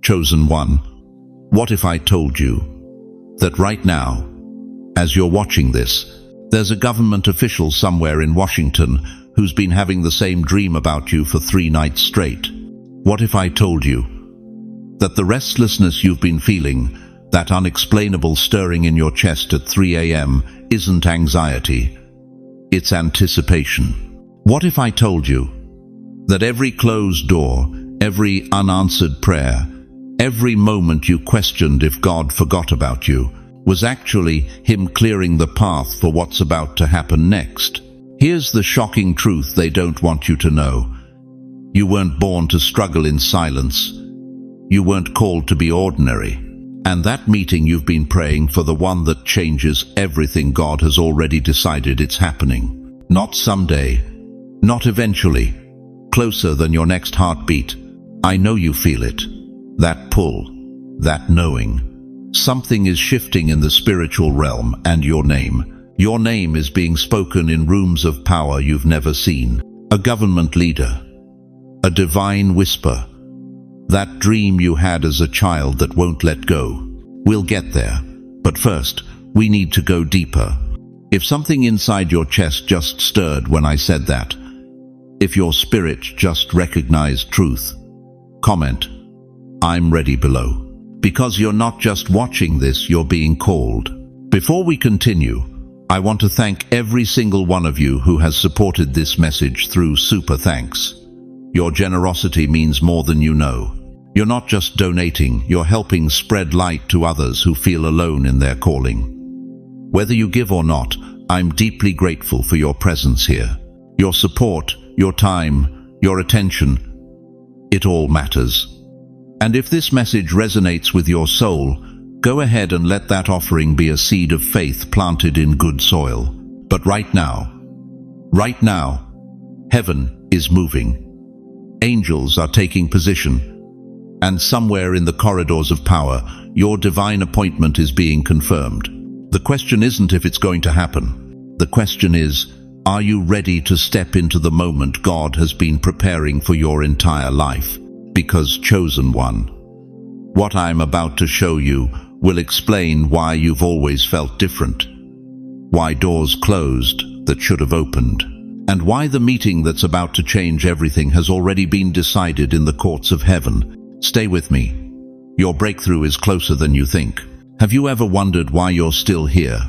Chosen one, what if I told you that right now, as you're watching this, there's a government official somewhere in Washington who's been having the same dream about you for 3 nights straight? What if I told you that the restlessness you've been feeling, that unexplainable stirring in your chest at 3 a.m., isn't anxiety, it's anticipation? What if I told you that every closed door, every unanswered prayer, every moment you questioned if God forgot about you, was actually Him clearing the path for what's about to happen next? Here's the shocking truth they don't want you to know. You weren't born to struggle in silence. You weren't called to be ordinary. And that meeting you've been praying for, the one that changes everything, God has already decided it's happening. Not someday, not eventually, closer than your next heartbeat. I know you feel it. That pull, that knowing. Something is shifting in the spiritual realm, and your name is being spoken in rooms of power you've never seen. A government leader, a divine whisper, that dream you had as a child that won't let go. We'll get there, but first, we need to go deeper. If something inside your chest just stirred when I said that, if your spirit just recognized truth, comment, "I'm ready," below. Because you're not just watching this, you're being called. Before we continue, I want to thank every single one of you who has supported this message through super thanks. Your generosity means more than you know. You're not just donating, you're helping spread light to others who feel alone in their calling. Whether you give or not, I'm deeply grateful for your presence here. Your support, your time, your attention, it all matters. And if this message resonates with your soul, go ahead and let that offering be a seed of faith planted in good soil. But right now, heaven is moving. Angels are taking position. And somewhere in the corridors of power, your divine appointment is being confirmed. The question isn't if it's going to happen. The question is, are you ready to step into the moment God has been preparing for your entire life? Because, chosen one, what I'm about to show you will explain why you've always felt different, why doors closed that should have opened, and why the meeting that's about to change everything has already been decided in the courts of heaven. Stay with me. Your breakthrough is closer than you think. Have you ever wondered why you're still here,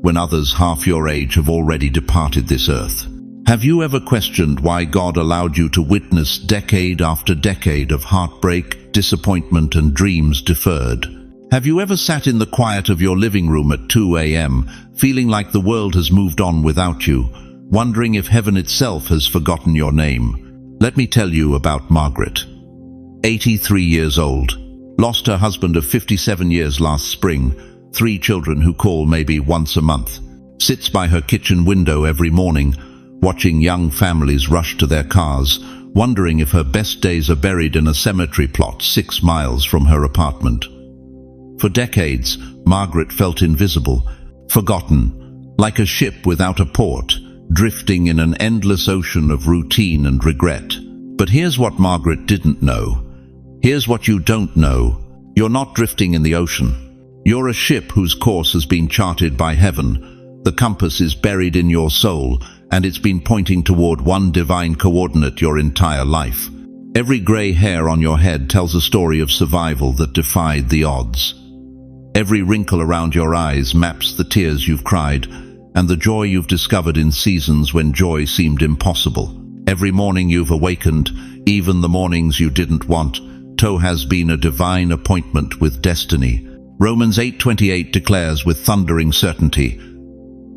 when others half your age have already departed this earth? Have you ever questioned why God allowed you to witness decade after decade of heartbreak, disappointment, and dreams deferred? Have you ever sat in the quiet of your living room at 2 a.m., feeling like the world has moved on without you, wondering if heaven itself has forgotten your name? Let me tell you about Margaret. 83 years old, lost her husband of 57 years last spring, 3 children who call maybe once a month, sits by her kitchen window every morning, watching young families rush to their cars, wondering if her best days are buried in a cemetery plot 6 miles from her apartment. For decades, Margaret felt invisible, forgotten, like a ship without a port, drifting in an endless ocean of routine and regret. But here's what Margaret didn't know. Here's what you don't know. You're not drifting in the ocean. You're a ship whose course has been charted by heaven. The compass is buried in your soul, and it's been pointing toward one divine coordinate your entire life. Every gray hair on your head tells a story of survival that defied the odds. Every wrinkle around your eyes maps the tears you've cried, and the joy you've discovered in seasons when joy seemed impossible. Every morning you've awakened, even the mornings you didn't want, has been a divine appointment with destiny. Romans 8:28 declares with thundering certainty,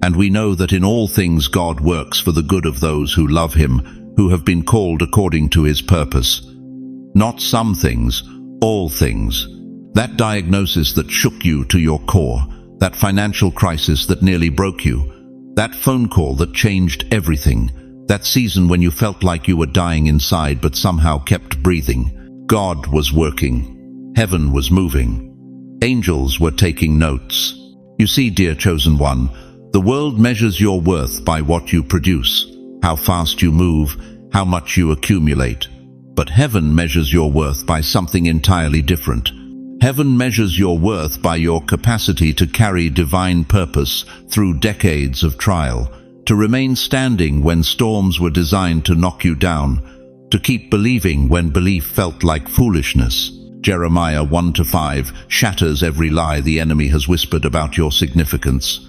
"And we know that in all things God works for the good of those who love Him, who have been called according to His purpose." Not some things, all things. That diagnosis that shook you to your core, that financial crisis that nearly broke you, that phone call that changed everything, that season when you felt like you were dying inside but somehow kept breathing. God was working. Heaven was moving. Angels were taking notes. You see, dear chosen one, the world measures your worth by what you produce, how fast you move, how much you accumulate. But heaven measures your worth by something entirely different. Heaven measures your worth by your capacity to carry divine purpose through decades of trial, to remain standing when storms were designed to knock you down, to keep believing when belief felt like foolishness. Jeremiah 1-5 shatters every lie the enemy has whispered about your significance.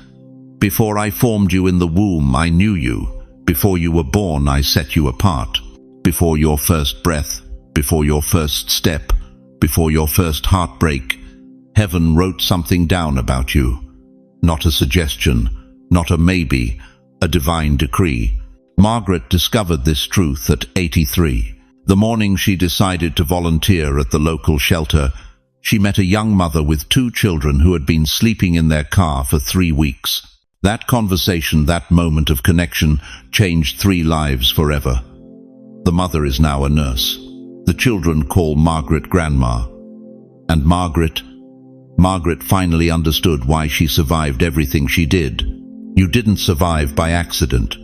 Before I formed you in the womb, I knew you. Before you were born, I set you apart. Before your first breath, before your first step, before your first heartbreak, heaven wrote something down about you. Not a suggestion, not a maybe, a divine decree. Margaret discovered this truth at 83. The morning she decided to volunteer at the local shelter, she met a young mother with 2 children who had been sleeping in their car for 3 weeks. That conversation, that moment of connection, changed 3 lives forever. The mother is now a nurse. The children call Margaret Grandma. And Margaret finally understood why she survived everything she did. You didn't survive by accident.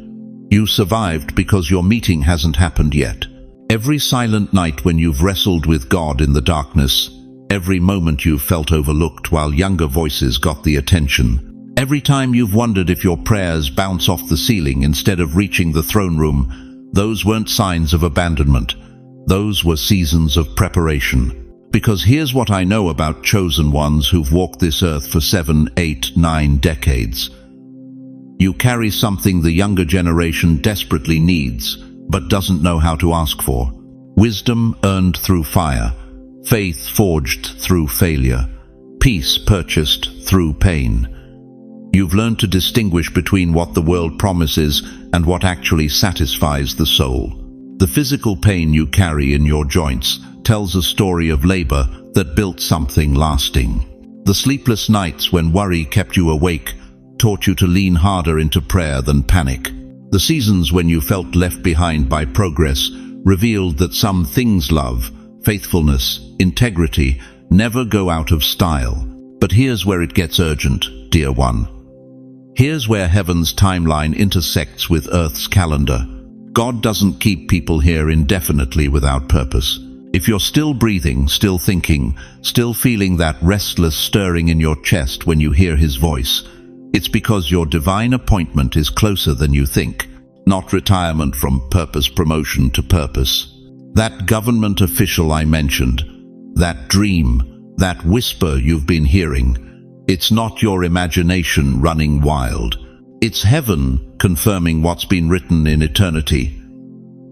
You survived because your meeting hasn't happened yet. Every silent night when you've wrestled with God in the darkness, every moment you've felt overlooked while younger voices got the attention, every time you've wondered if your prayers bounce off the ceiling instead of reaching the throne room, those weren't signs of abandonment. Those were seasons of preparation. Because here's what I know about chosen ones who've walked this earth for 7, 8, 9 decades. You carry something the younger generation desperately needs, but doesn't know how to ask for. Wisdom earned through fire, faith forged through failure, peace purchased through pain. You've learned to distinguish between what the world promises and what actually satisfies the soul. The physical pain you carry in your joints tells a story of labor that built something lasting. The sleepless nights when worry kept you awake taught you to lean harder into prayer than panic. The seasons when you felt left behind by progress revealed that some things, love, faithfulness, integrity, never go out of style. But here's where it gets urgent, dear one. Here's where heaven's timeline intersects with Earth's calendar. God doesn't keep people here indefinitely without purpose. If you're still breathing, still thinking, still feeling that restless stirring in your chest when you hear His voice, it's because your divine appointment is closer than you think. Not retirement from purpose, promotion to purpose. That government official I mentioned, that dream, that whisper you've been hearing, it's not your imagination running wild. It's heaven confirming what's been written in eternity.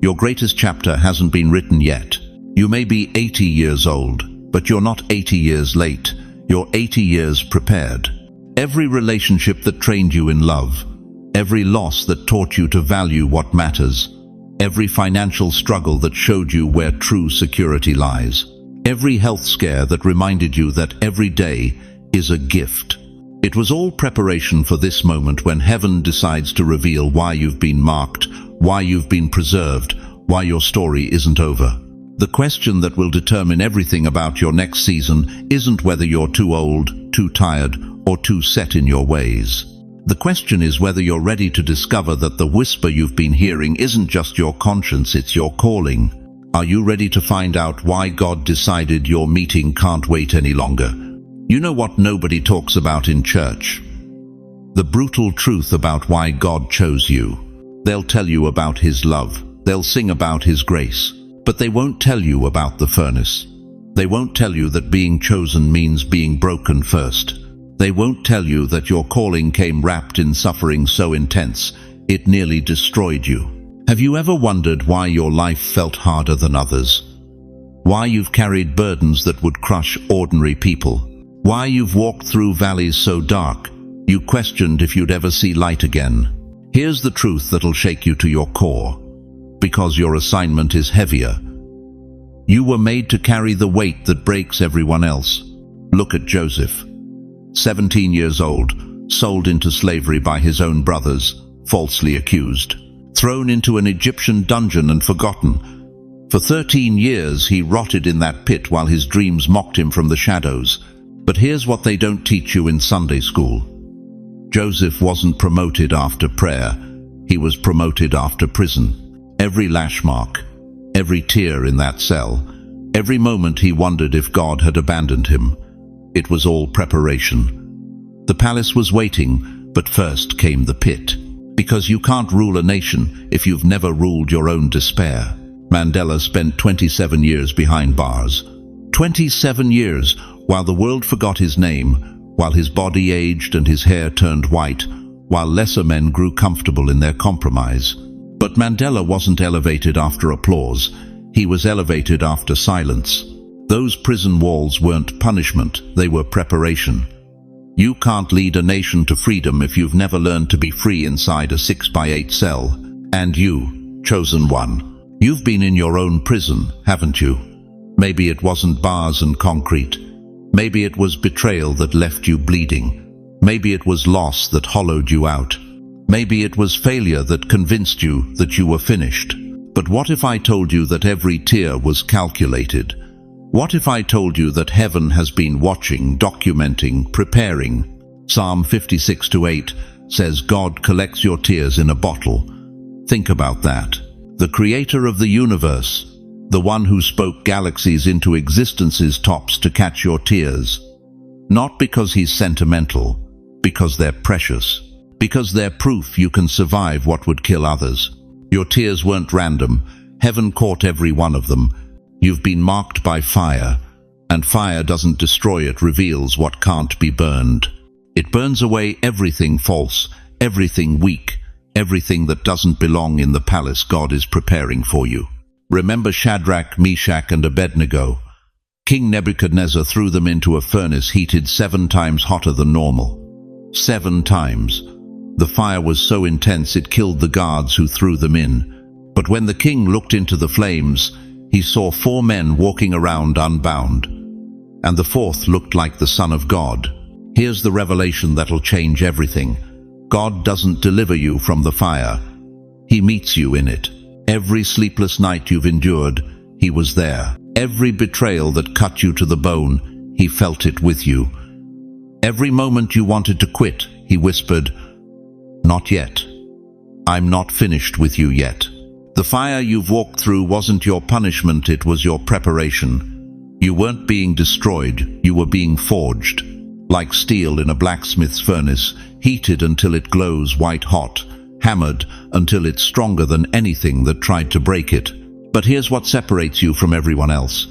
Your greatest chapter hasn't been written yet. You may be 80 years old, but you're not 80 years late. You're 80 years prepared. Every relationship that trained you in love, every loss that taught you to value what matters, every financial struggle that showed you where true security lies, every health scare that reminded you that every day is a gift. It was all preparation for this moment when heaven decides to reveal why you've been marked, why you've been preserved, why your story isn't over. The question that will determine everything about your next season isn't whether you're too old, too tired, or too set in your ways. The question is whether you're ready to discover that the whisper you've been hearing isn't just your conscience, it's your calling. Are you ready to find out why God decided your meeting can't wait any longer? You know what nobody talks about in church? The brutal truth about why God chose you. They'll tell you about His love. They'll sing about His grace. But they won't tell you about the furnace. They won't tell you that being chosen means being broken first. They won't tell you that your calling came wrapped in suffering so intense, it nearly destroyed you. Have you ever wondered why your life felt harder than others? Why you've carried burdens that would crush ordinary people? Why you've walked through valleys so dark, you questioned if you'd ever see light again? Here's the truth that'll shake you to your core. Because your assignment is heavier. You were made to carry the weight that breaks everyone else. Look at Joseph. 17 years old, sold into slavery by his own brothers, falsely accused. Thrown into an Egyptian dungeon and forgotten. For 13 years he rotted in that pit while his dreams mocked him from the shadows. But here's what they don't teach you in Sunday school. Joseph wasn't promoted after prayer. He was promoted after prison. Every lash mark, every tear in that cell, every moment he wondered if God had abandoned him. It was all preparation. The palace was waiting, but first came the pit. Because you can't rule a nation if you've never ruled your own despair. Mandela spent 27 years behind bars. 27 years, while the world forgot his name, while his body aged and his hair turned white, while lesser men grew comfortable in their compromise. But Mandela wasn't elevated after applause. He was elevated after silence. Those prison walls weren't punishment, they were preparation. You can't lead a nation to freedom if you've never learned to be free inside a 6x8 cell. And you, chosen one, you've been in your own prison, haven't you? Maybe it wasn't bars and concrete. Maybe it was betrayal that left you bleeding. Maybe it was loss that hollowed you out. Maybe it was failure that convinced you that you were finished. But what if I told you that every tear was calculated? What if I told you that heaven has been watching, documenting, preparing? Psalm 56:8 says God collects your tears in a bottle. Think about that. The creator of the universe, the one who spoke galaxies into existence's tops to catch your tears. Not because he's sentimental, because they're precious. Because they're proof you can survive what would kill others. Your tears weren't random. Heaven caught every one of them. You've been marked by fire, and fire doesn't destroy, it reveals what can't be burned. It burns away everything false, everything weak, everything that doesn't belong in the palace God is preparing for you. Remember Shadrach, Meshach, and Abednego? King Nebuchadnezzar threw them into a furnace heated 7 times hotter than normal. 7 times. The fire was so intense it killed the guards who threw them in. But when the king looked into the flames, he saw 4 men walking around unbound. And the 4th looked like the Son of God. Here's the revelation that'll change everything. God doesn't deliver you from the fire. He meets you in it. Every sleepless night you've endured, he was there. Every betrayal that cut you to the bone, he felt it with you. Every moment you wanted to quit, he whispered, "Not yet. I'm not finished with you yet." The fire you've walked through wasn't your punishment, it was your preparation. You weren't being destroyed, you were being forged. Like steel in a blacksmith's furnace, heated until it glows white hot, hammered until it's stronger than anything that tried to break it. But here's what separates you from everyone else.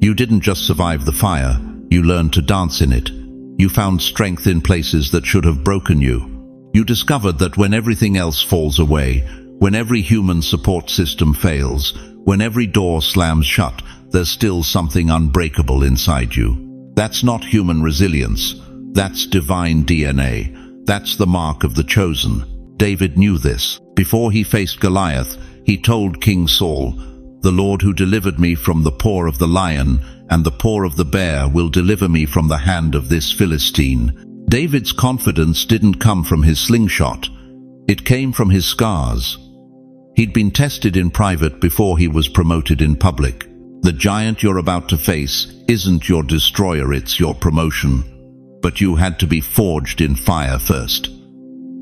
You didn't just survive the fire, you learned to dance in it. You found strength in places that should have broken you. You discovered that when everything else falls away, when every human support system fails, when every door slams shut, there's still something unbreakable inside you. That's not human resilience. That's divine DNA. That's the mark of the chosen. David knew this. Before he faced Goliath, he told King Saul, "The Lord who delivered me from the paw of the lion and the paw of the bear will deliver me from the hand of this Philistine." David's confidence didn't come from his slingshot. It came from his scars. He'd been tested in private before he was promoted in public. The giant you're about to face isn't your destroyer, it's your promotion. But you had to be forged in fire first.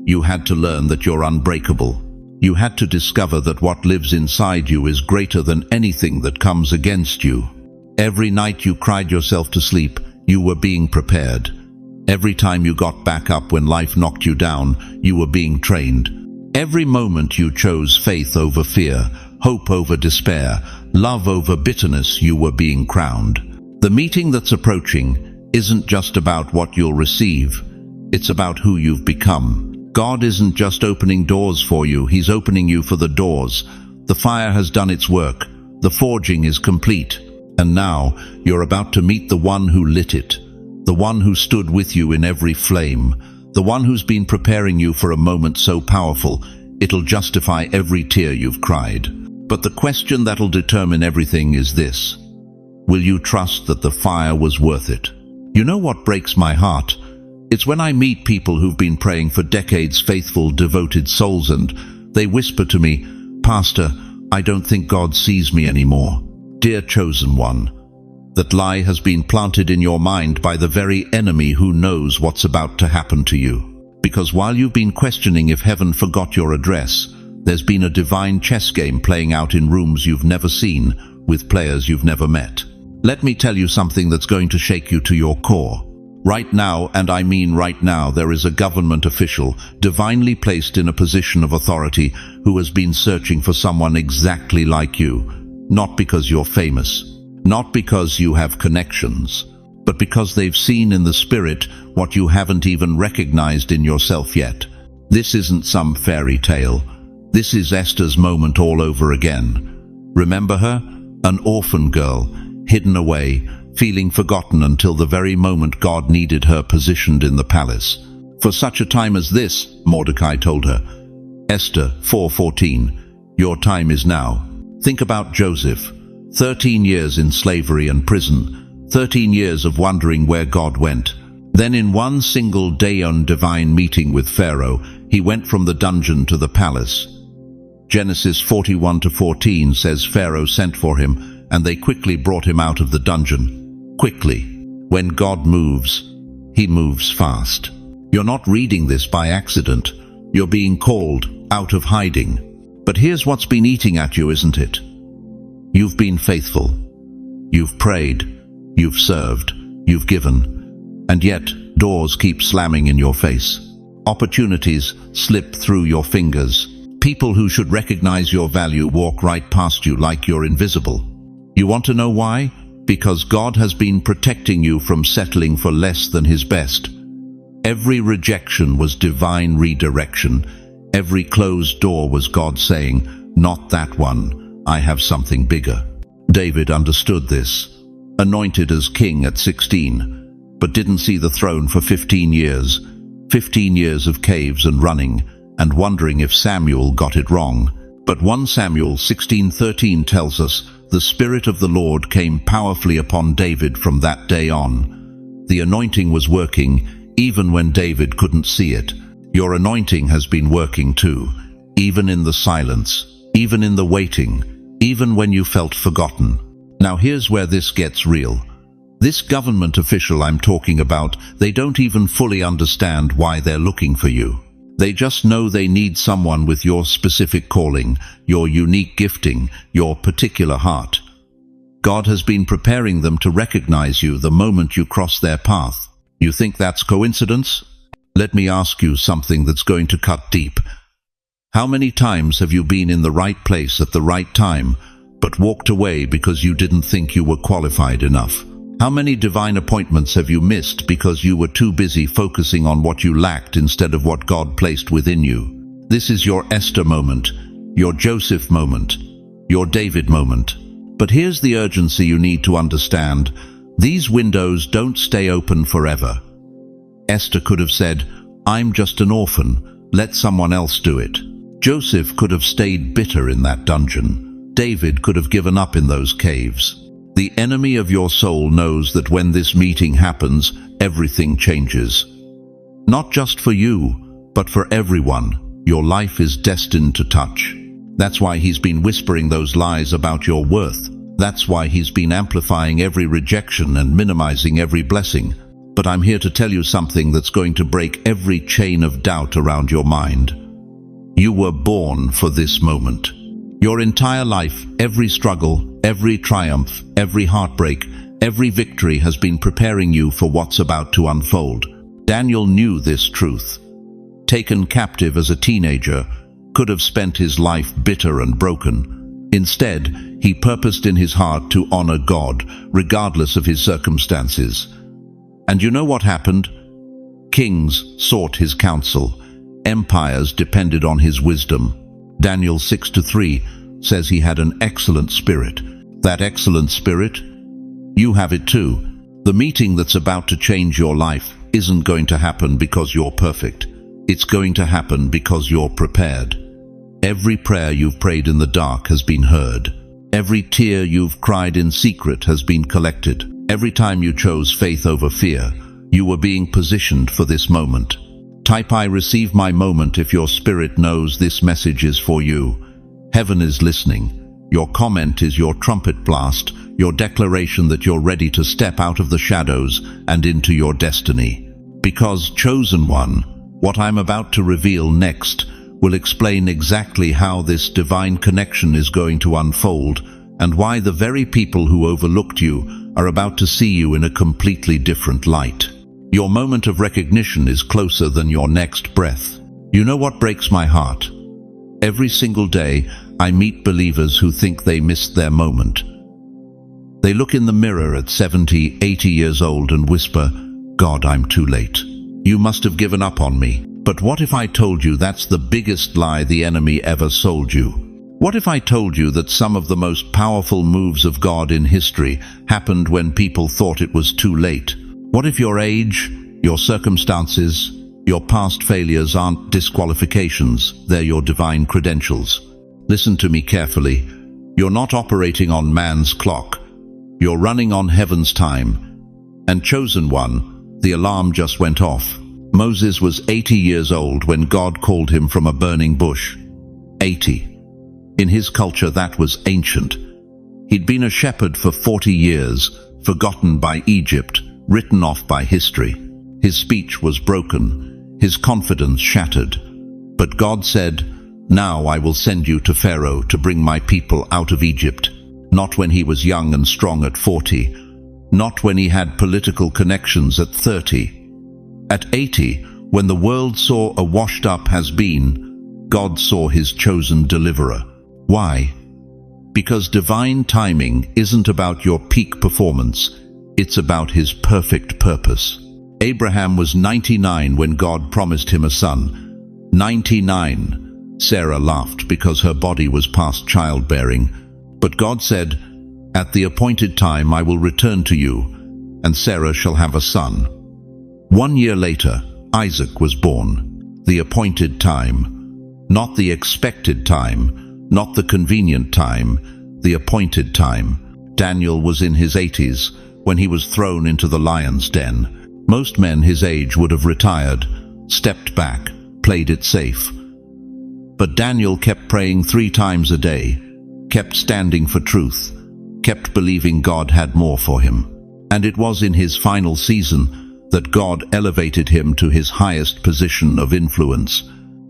You had to learn that you're unbreakable. You had to discover that what lives inside you is greater than anything that comes against you. Every night you cried yourself to sleep, you were being prepared. Every time you got back up when life knocked you down, you were being trained. Every moment you chose faith over fear, hope over despair, love over bitterness, you were being crowned. The meeting that's approaching isn't just about what you'll receive, it's about who you've become. God isn't just opening doors for you, he's opening you for the doors. The fire has done its work, the forging is complete, and now you're about to meet the one who lit it, the one who stood with you in every flame, the one who's been preparing you for a moment so powerful, it'll justify every tear you've cried. But the question that'll determine everything is this: will you trust that the fire was worth it? You know what breaks my heart? It's when I meet people who've been praying for decades, faithful, devoted souls, and they whisper to me, "Pastor, I don't think God sees me anymore." Dear chosen one, that lie has been planted in your mind by the very enemy who knows what's about to happen to you. Because while you've been questioning if heaven forgot your address, There's been a divine chess game playing out in rooms you've never seen, with players you've never met. Let me tell you something that's going to shake you to your core. Right now, and I mean right now, there is a government official, divinely placed in a position of authority, who has been searching for someone exactly like you. Not because you're famous, not because you have connections, but because they've seen in the spirit what you haven't even recognized in yourself yet. This isn't some fairy tale. This is Esther's moment all over again. Remember her? An orphan girl, hidden away, feeling forgotten until the very moment God needed her positioned in the palace. For such a time as this, Mordecai told her. Esther 4:14, your time is now. Think about Joseph. 13 years in slavery and prison, 13 years of wondering where God went. Then in one single day on divine meeting with Pharaoh, he went from the dungeon to the palace. Genesis 41:14 says Pharaoh sent for him, and they quickly brought him out of the dungeon. Quickly. When God moves, he moves fast. You're not reading this by accident. You're being called out of hiding. But here's what's been eating at you, isn't it? You've been faithful. You've prayed. You've served. You've given. And yet, doors keep slamming in your face. Opportunities slip through your fingers. People who should recognize your value walk right past you like you're invisible. You want to know why? Because God has been protecting you from settling for less than his best. Every rejection was divine redirection. Every closed door was God saying, not that one, I have something bigger. David understood this. Anointed as king at 16, but didn't see the throne for 15 years. 15 years of caves and running, and wondering if Samuel got it wrong. But 1 Samuel 16:13 tells us, the Spirit of the Lord came powerfully upon David from that day on. The anointing was working, even when David couldn't see it. Your anointing has been working too, even in the silence, even in the waiting, even when you felt forgotten. Now here's where this gets real. This government official I'm talking about, they don't even fully understand why they're looking for you. They just know they need someone with your specific calling, your unique gifting, your particular heart. God has been preparing them to recognize you the moment you cross their path. You think that's coincidence? Let me ask you something that's going to cut deep. How many times have you been in the right place at the right time, but walked away because you didn't think you were qualified enough? How many divine appointments have you missed because you were too busy focusing on what you lacked instead of what God placed within you? This is your Esther moment, your Joseph moment, your David moment. But here's the urgency you need to understand. These windows don't stay open forever. Esther could have said, I'm just an orphan, let someone else do it. Joseph could have stayed bitter in that dungeon. David could have given up in those caves. The enemy of your soul knows that when this meeting happens, everything changes. Not just for you, but for everyone. Your life is destined to touch. That's why he's been whispering those lies about your worth. That's why he's been amplifying every rejection and minimizing every blessing. But I'm here to tell you something that's going to break every chain of doubt around your mind. You were born for this moment. Your entire life, every struggle, every triumph, every heartbreak, every victory has been preparing you for what's about to unfold. Daniel knew this truth. Taken captive as a teenager, could have spent his life bitter and broken. Instead, he purposed in his heart to honor God, regardless of his circumstances. And you know what happened? Kings sought his counsel. Empires depended on his wisdom. Daniel 6:3 says he had an excellent spirit. That excellent spirit, you have it too. The meeting that's about to change your life isn't going to happen because you're perfect. It's going to happen because you're prepared. Every prayer you've prayed in the dark has been heard. Every tear you've cried in secret has been collected. Every time you chose faith over fear, you were being positioned for this moment. Type I receive my moment if your spirit knows this message is for you. Heaven is listening. Your comment is your trumpet blast, your declaration that you're ready to step out of the shadows and into your destiny. Because, chosen one, what I'm about to reveal next will explain exactly how this divine connection is going to unfold and why the very people who overlooked you are about to see you in a completely different light. Your moment of recognition is closer than your next breath. You know what breaks my heart? Every single day, I meet believers who think they missed their moment. They look in the mirror at 70, 80 years old and whisper, "God, I'm too late. You must have given up on me." But what if I told you that's the biggest lie the enemy ever sold you? What if I told you that some of the most powerful moves of God in history happened when people thought it was too late? What if your age, your circumstances, your past failures aren't disqualifications, they're your divine credentials? Listen to me carefully. You're not operating on man's clock. You're running on heaven's time. And chosen one, the alarm just went off. Moses was 80 years old when God called him from a burning bush. 80. In his culture, that was ancient. He'd been a shepherd for 40 years, forgotten by Egypt, written off by history. His speech was broken, his confidence shattered. But God said, "Now I will send you to Pharaoh to bring my people out of Egypt." Not when he was young and strong at 40, not when he had political connections at 30. At 80, when the world saw a washed-up has-been, God saw his chosen deliverer. Why? Because divine timing isn't about your peak performance, it's about his perfect purpose. Abraham was 99 when God promised him a son. 99. Sarah laughed because her body was past childbearing. But God said, "At the appointed time I will return to you, and Sarah shall have a son." 1 year later, Isaac was born. The appointed time. Not the expected time, not the convenient time, the appointed time. Daniel was in his 80s when he was thrown into the lion's den. Most men his age would have retired, stepped back, played it safe. But Daniel kept praying 3 times a day, kept standing for truth, kept believing God had more for him. And it was in his final season that God elevated him to his highest position of influence.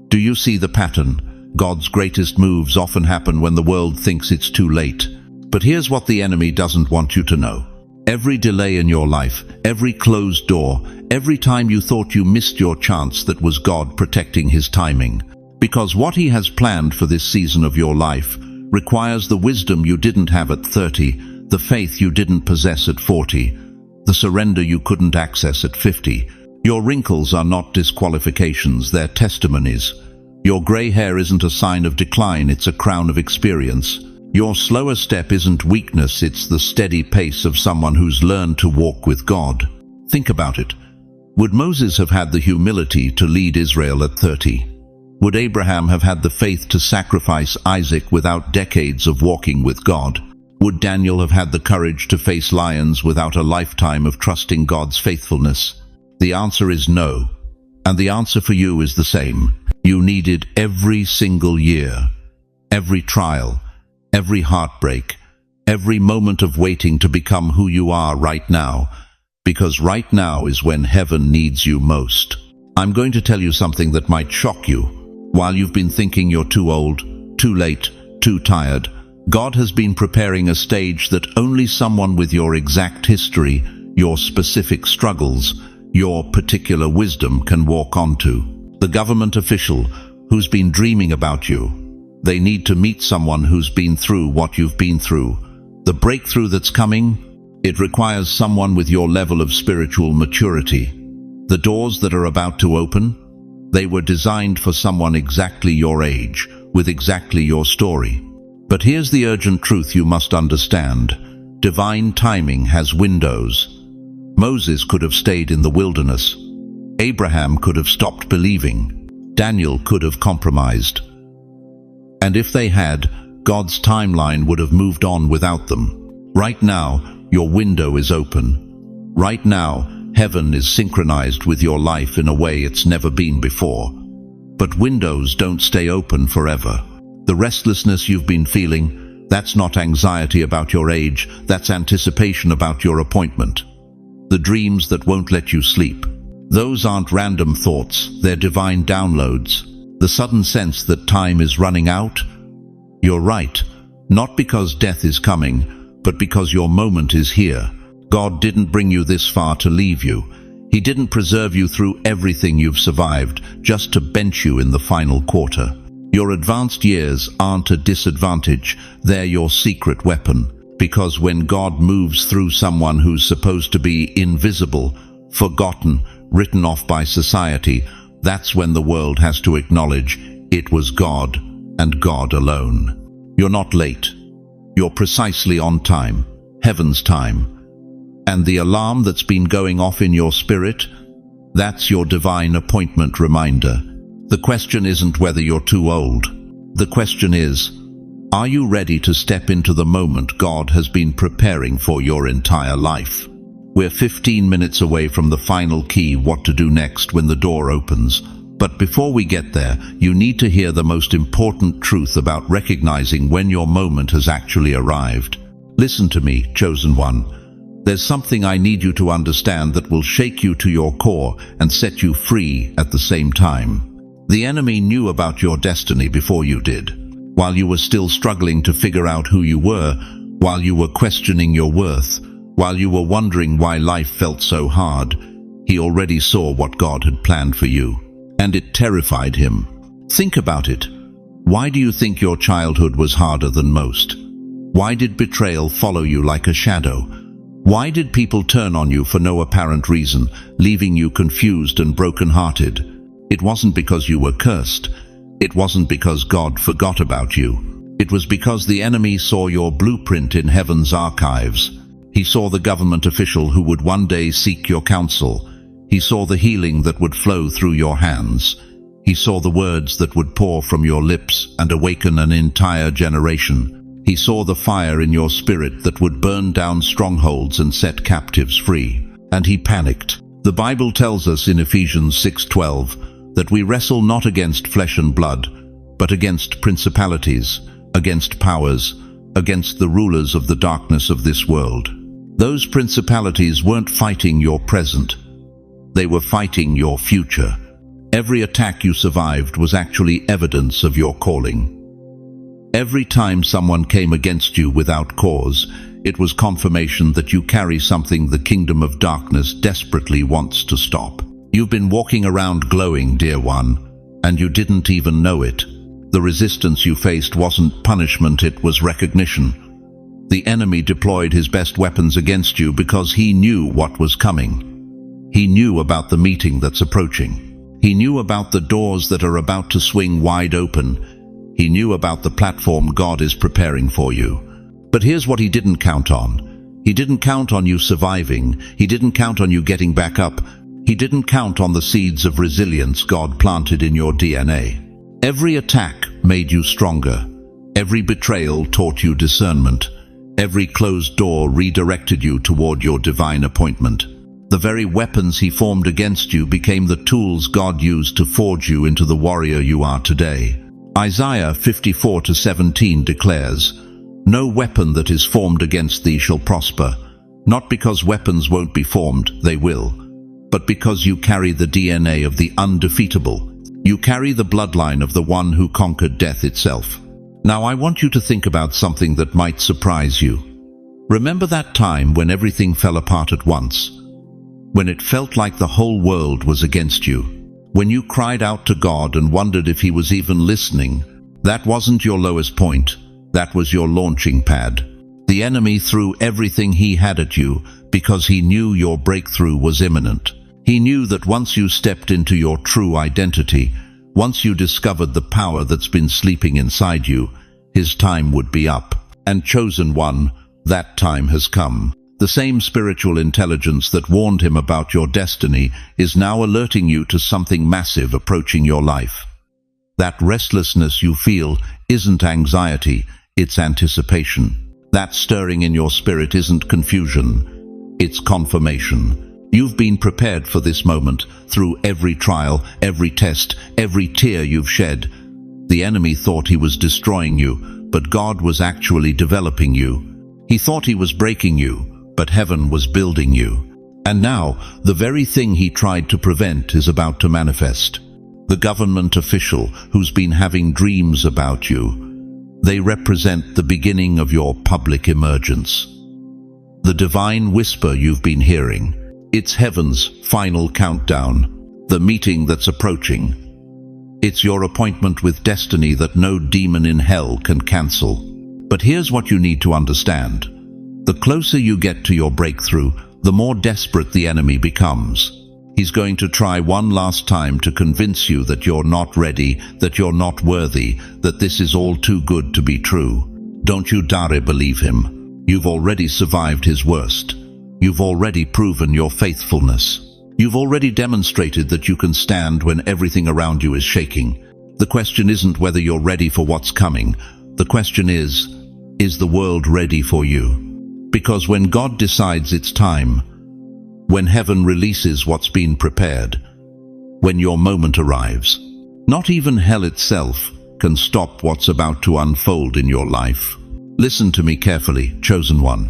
Do you see the pattern? God's greatest moves often happen when the world thinks it's too late. But here's what the enemy doesn't want you to know. Every delay in your life, every closed door, every time you thought you missed your chance, that was God protecting his timing. Because what he has planned for this season of your life requires the wisdom you didn't have at 30, the faith you didn't possess at 40, the surrender you couldn't access at 50. Your wrinkles are not disqualifications, they're testimonies. Your grey hair isn't a sign of decline, it's a crown of experience. Your slower step isn't weakness, it's the steady pace of someone who's learned to walk with God. Think about it. Would Moses have had the humility to lead Israel at 30? Would Abraham have had the faith to sacrifice Isaac without decades of walking with God? Would Daniel have had the courage to face lions without a lifetime of trusting God's faithfulness? The answer is no. And the answer for you is the same. You needed every single year, every trial, every heartbreak, every moment of waiting to become who you are right now, because right now is when heaven needs you most. I'm going to tell you something that might shock you. While you've been thinking you're too old, too late, too tired, God has been preparing a stage that only someone with your exact history, your specific struggles, your particular wisdom can walk onto. The government official who's been dreaming about you, they need to meet someone who's been through what you've been through. The breakthrough that's coming, it requires someone with your level of spiritual maturity. The doors that are about to open, they were designed for someone exactly your age, with exactly your story. But here's the urgent truth you must understand. Divine timing has windows. Moses could have stayed in the wilderness. Abraham could have stopped believing. Daniel could have compromised. And if they had, God's timeline would have moved on without them. Right now, your window is open. Right now, heaven is synchronized with your life in a way it's never been before. But windows don't stay open forever. The restlessness you've been feeling, that's not anxiety about your age, that's anticipation about your appointment. The dreams that won't let you sleep, those aren't random thoughts, they're divine downloads. The sudden sense that time is running out? You're right, not because death is coming, but because your moment is here. God didn't bring you this far to leave you. He didn't preserve you through everything you've survived, just to bench you in the final quarter. Your advanced years aren't a disadvantage, they're your secret weapon. Because when God moves through someone who's supposed to be invisible, forgotten, written off by society, that's when the world has to acknowledge it was God and God alone. You're not late. You're precisely on time, heaven's time. And the alarm that's been going off in your spirit, that's your divine appointment reminder. The question isn't whether you're too old. The question is, are you ready to step into the moment God has been preparing for your entire life? We're 15 minutes away from the final key, what to do next when the door opens. But before we get there, you need to hear the most important truth about recognizing when your moment has actually arrived. Listen to me, chosen one. There's something I need you to understand that will shake you to your core and set you free at the same time. The enemy knew about your destiny before you did. While you were still struggling to figure out who you were, while you were questioning your worth, while you were wondering why life felt so hard, he already saw what God had planned for you. And it terrified him. Think about it. Why do you think your childhood was harder than most? Why did betrayal follow you like a shadow? Why did people turn on you for no apparent reason, leaving you confused and broken-hearted? It wasn't because you were cursed. It wasn't because God forgot about you. It was because the enemy saw your blueprint in heaven's archives. He saw the government official who would one day seek your counsel. He saw the healing that would flow through your hands. He saw the words that would pour from your lips and awaken an entire generation. He saw the fire in your spirit that would burn down strongholds and set captives free. And he panicked. The Bible tells us in Ephesians 6:12 that we wrestle not against flesh and blood, but against principalities, against powers, against the rulers of the darkness of this world. Those principalities weren't fighting your present. They were fighting your future. Every attack you survived was actually evidence of your calling. Every time someone came against you without cause, it was confirmation that you carry something the kingdom of darkness desperately wants to stop. You've been walking around glowing, dear one, and you didn't even know it. The resistance you faced wasn't punishment, it was recognition. The enemy deployed his best weapons against you because he knew what was coming. He knew about the meeting that's approaching. He knew about the doors that are about to swing wide open. He knew about the platform God is preparing for you. But here's what he didn't count on. He didn't count on you surviving. He didn't count on you getting back up. He didn't count on the seeds of resilience God planted in your DNA. Every attack made you stronger. Every betrayal taught you discernment. Every closed door redirected you toward your divine appointment. The very weapons he formed against you became the tools God used to forge you into the warrior you are today. Isaiah 54:17 declares, "No weapon that is formed against thee shall prosper, not because weapons won't be formed, they will, but because you carry the DNA of the undefeatable. You carry the bloodline of the one who conquered death itself." Now I want you to think about something that might surprise you. Remember that time when everything fell apart at once? When it felt like the whole world was against you? When you cried out to God and wondered if he was even listening? That wasn't your lowest point. That was your launching pad. The enemy threw everything he had at you because he knew your breakthrough was imminent. He knew that once you stepped into your true identity, once you discovered the power that's been sleeping inside you, his time would be up. And chosen one, that time has come. The same spiritual intelligence that warned him about your destiny is now alerting you to something massive approaching your life. That restlessness you feel isn't anxiety, it's anticipation. That stirring in your spirit isn't confusion, it's confirmation. You've been prepared for this moment through every trial, every test, every tear you've shed. The enemy thought he was destroying you, but God was actually developing you. He thought he was breaking you, but heaven was building you. And now, the very thing he tried to prevent is about to manifest. the government official who's been having dreams about you. They represent the beginning of your public emergence. The divine whisper you've been hearing. It's heaven's final countdown, the meeting that's approaching. It's your appointment with destiny that no demon in hell can cancel. But here's what you need to understand. The closer you get to your breakthrough, the more desperate the enemy becomes. He's going to try one last time to convince you that you're not ready, that you're not worthy, that this is all too good to be true. Don't you dare believe him. You've already survived his worst. You've already proven your faithfulness. You've already demonstrated that you can stand when everything around you is shaking. The question isn't whether you're ready for what's coming. The question is the world ready for you? Because when God decides it's time, when heaven releases what's been prepared, when your moment arrives, not even hell itself can stop what's about to unfold in your life. Listen to me carefully, chosen one.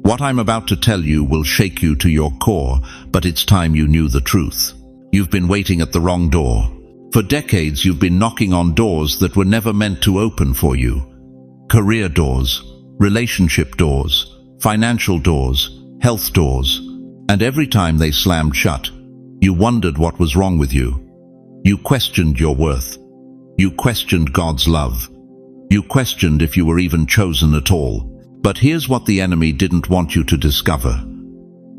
What I'm about to tell you will shake you to your core, but it's time you knew the truth. You've been waiting at the wrong door. For decades, you've been knocking on doors that were never meant to open for you. Career doors, relationship doors, financial doors, health doors. And every time they slammed shut, you wondered what was wrong with you. You questioned your worth. You questioned God's love. You questioned if you were even chosen at all. But here's what the enemy didn't want you to discover.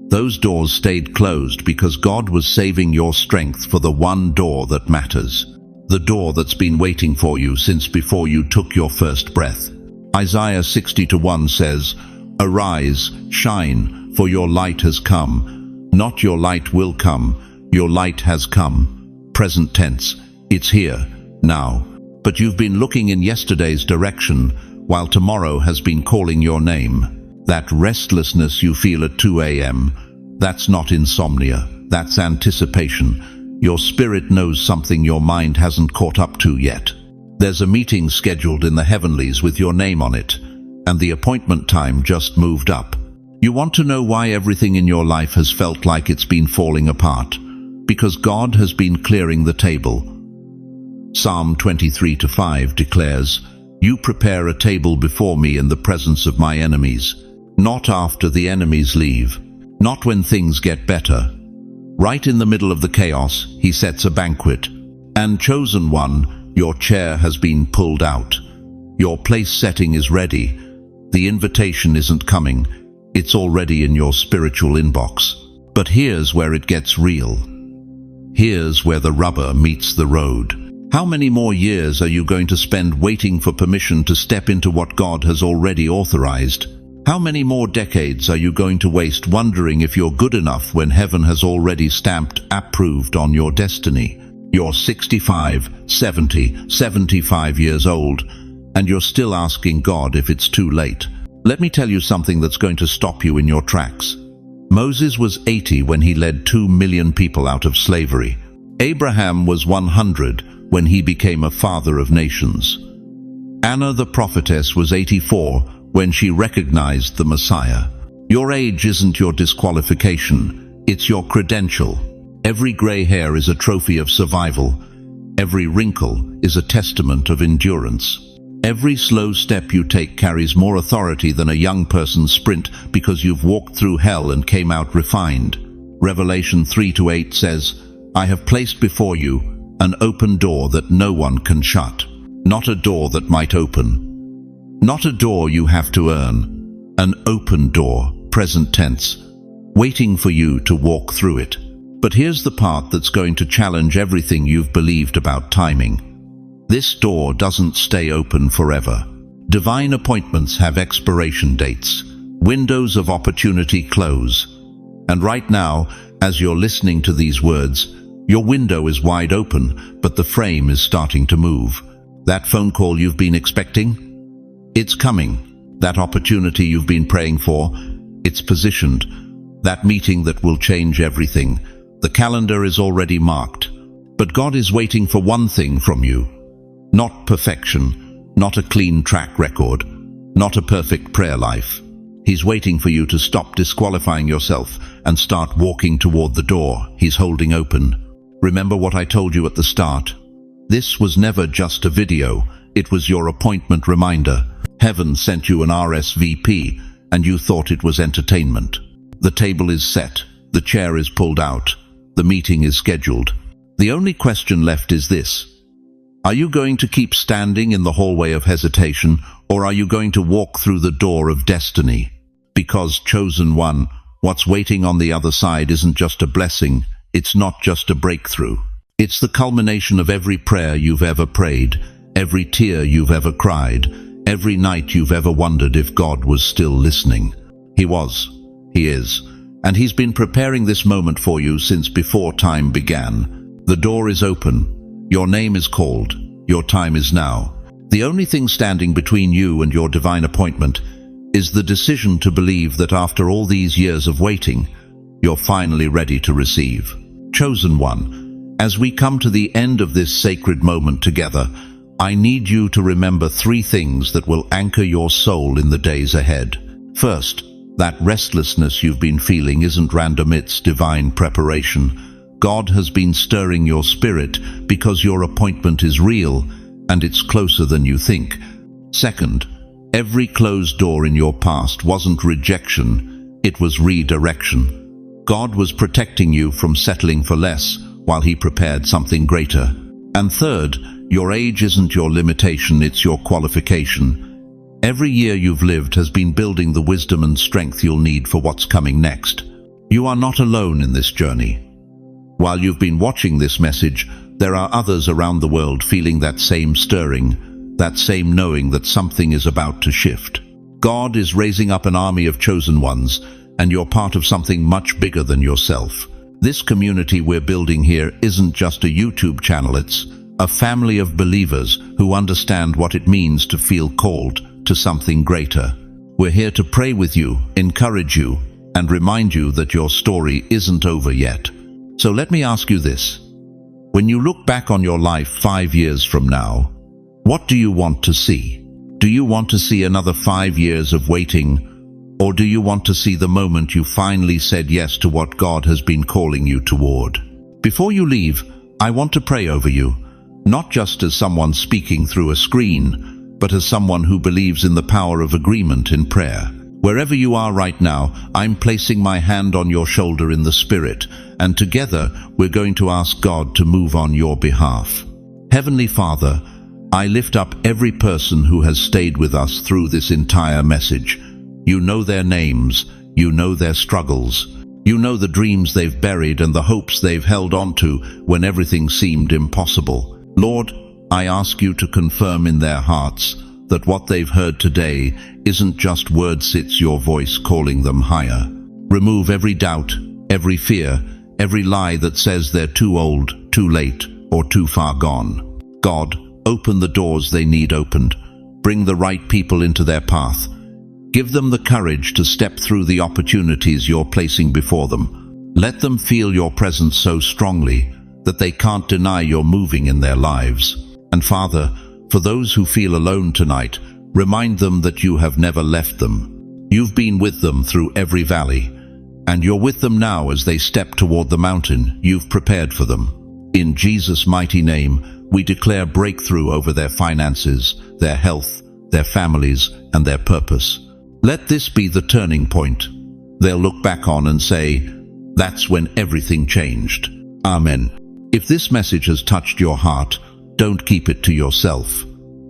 Those doors stayed closed because God was saving your strength for the one door that matters. The door that's been waiting for you since before you took your first breath. Isaiah 60:1 says, "Arise, shine, for your light has come." Not your light will come, your light has come. Present tense, it's here, now. But you've been looking in yesterday's direction, while tomorrow has been calling your name. That restlessness you feel at 2 a.m., that's not insomnia, that's anticipation. Your spirit knows something your mind hasn't caught up to yet. There's a meeting scheduled in the heavenlies with your name on it, and the appointment time just moved up. You want to know why everything in your life has felt like it's been falling apart? Because God has been clearing the table. Psalm 23:5 declares, "You prepare a table before me in the presence of my enemies." Not after the enemies leave, not when things get better. Right in the middle of the chaos, he sets a banquet. And chosen one, your chair has been pulled out. Your place setting is ready. The invitation isn't coming. It's already in your spiritual inbox. But here's where it gets real. Here's where the rubber meets the road. How many more years are you going to spend waiting for permission to step into what God has already authorized? How many more decades are you going to waste wondering if you're good enough when heaven has already stamped approved on your destiny? You're 65, 70, 75 years old, and you're still asking God if it's too late. Let me tell you something that's going to stop you in your tracks. Moses was 80 when he led 2 million people out of slavery. Abraham was 100 when he became a father of nations. Anna the prophetess was 84 when she recognized the Messiah. Your age isn't your disqualification, it's your credential. Every gray hair is a trophy of survival. Every wrinkle is a testament of endurance. Every slow step you take carries more authority than a young person's sprint because you've walked through hell and came out refined. Revelation 3:8 says, "I have placed before you an open door that no one can shut." Not a door that might open. Not a door you have to earn. An open door, present tense, waiting for you to walk through it. But here's the part that's going to challenge everything you've believed about timing. This door doesn't stay open forever. Divine appointments have expiration dates. Windows of opportunity close. And right now, as you're listening to these words, your window is wide open, but the frame is starting to move. That phone call you've been expecting? It's coming. That opportunity you've been praying for? It's positioned. That meeting that will change everything. The calendar is already marked. But God is waiting for one thing from you. Not perfection, not a clean track record, not a perfect prayer life. He's waiting for you to stop disqualifying yourself and start walking toward the door he's holding open. Remember what I told you at the start? This was never just a video, it was your appointment reminder. Heaven sent you an RSVP, and you thought it was entertainment. The table is set, the chair is pulled out, the meeting is scheduled. The only question left is this: are you going to keep standing in the hallway of hesitation, or are you going to walk through the door of destiny? Because, chosen one, what's waiting on the other side isn't just a blessing, it's not just a breakthrough. It's the culmination of every prayer you've ever prayed, every tear you've ever cried, every night you've ever wondered if God was still listening. He was, He is, and He's been preparing this moment for you since before time began. The door is open, your name is called, your time is now. The only thing standing between you and your divine appointment is the decision to believe that after all these years of waiting, you're finally ready to receive. Chosen one, as we come to the end of this sacred moment together, I need you to remember 3 things that will anchor your soul in the days ahead. First, that restlessness you've been feeling isn't random, it's divine preparation. God has been stirring your spirit because your appointment is real and it's closer than you think. Second, every closed door in your past wasn't rejection, it was redirection. God was protecting you from settling for less while He prepared something greater. And third, your age isn't your limitation, it's your qualification. Every year you've lived has been building the wisdom and strength you'll need for what's coming next. You are not alone in this journey. While you've been watching this message, there are others around the world feeling that same stirring, that same knowing that something is about to shift. God is raising up an army of chosen ones, and you're part of something much bigger than yourself. This community we're building here isn't just a YouTube channel, it's a family of believers who understand what it means to feel called to something greater. We're here to pray with you, encourage you, and remind you that your story isn't over yet. So let me ask you this. When you look back on your life 5 years from now, what do you want to see? Do you want to see another 5 years of waiting? Or do you want to see the moment you finally said yes to what God has been calling you toward? Before you leave, I want to pray over you, not just as someone speaking through a screen, but as someone who believes in the power of agreement in prayer. Wherever you are right now, I'm placing my hand on your shoulder in the Spirit, and together we're going to ask God to move on your behalf. Heavenly Father, I lift up every person who has stayed with us through this entire message. You know their names, you know their struggles, you know the dreams they've buried and the hopes they've held on to when everything seemed impossible. Lord, I ask you to confirm in their hearts that what they've heard today isn't just words, it's your voice calling them higher. Remove every doubt, every fear, every lie that says they're too old, too late, or too far gone. God, open the doors they need opened. Bring the right people into their path. Give them the courage to step through the opportunities you're placing before them. Let them feel your presence so strongly that they can't deny you're moving in their lives. And Father, for those who feel alone tonight, remind them that you have never left them. You've been with them through every valley, and you're with them now as they step toward the mountain you've prepared for them. In Jesus' mighty name, we declare breakthrough over their finances, their health, their families, and their purpose. Let this be the turning point they'll look back on and say, that's when everything changed. Amen. If this message has touched your heart, don't keep it to yourself.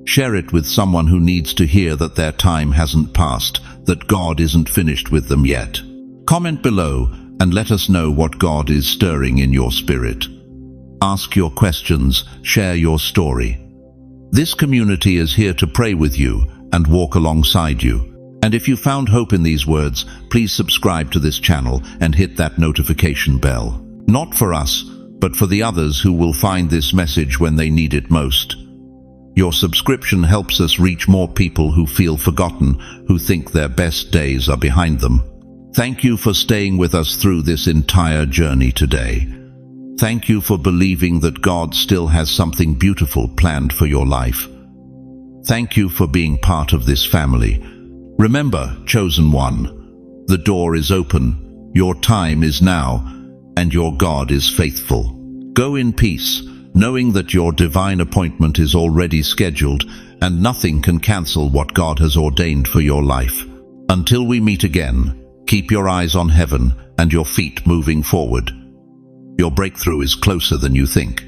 Share it with someone who needs to hear that their time hasn't passed, that God isn't finished with them yet. Comment below and let us know what God is stirring in your spirit. Ask your questions, share your story. This community is here to pray with you and walk alongside you. And if you found hope in these words, please subscribe to this channel and hit that notification bell. Not for us, but for the others who will find this message when they need it most. Your subscription helps us reach more people who feel forgotten, who think their best days are behind them. Thank you for staying with us through this entire journey today. Thank you for believing that God still has something beautiful planned for your life. Thank you for being part of this family. Remember, chosen one, the door is open, your time is now, and your God is faithful. Go in peace, knowing that your divine appointment is already scheduled and nothing can cancel what God has ordained for your life. Until we meet again, keep your eyes on heaven and your feet moving forward. Your breakthrough is closer than you think.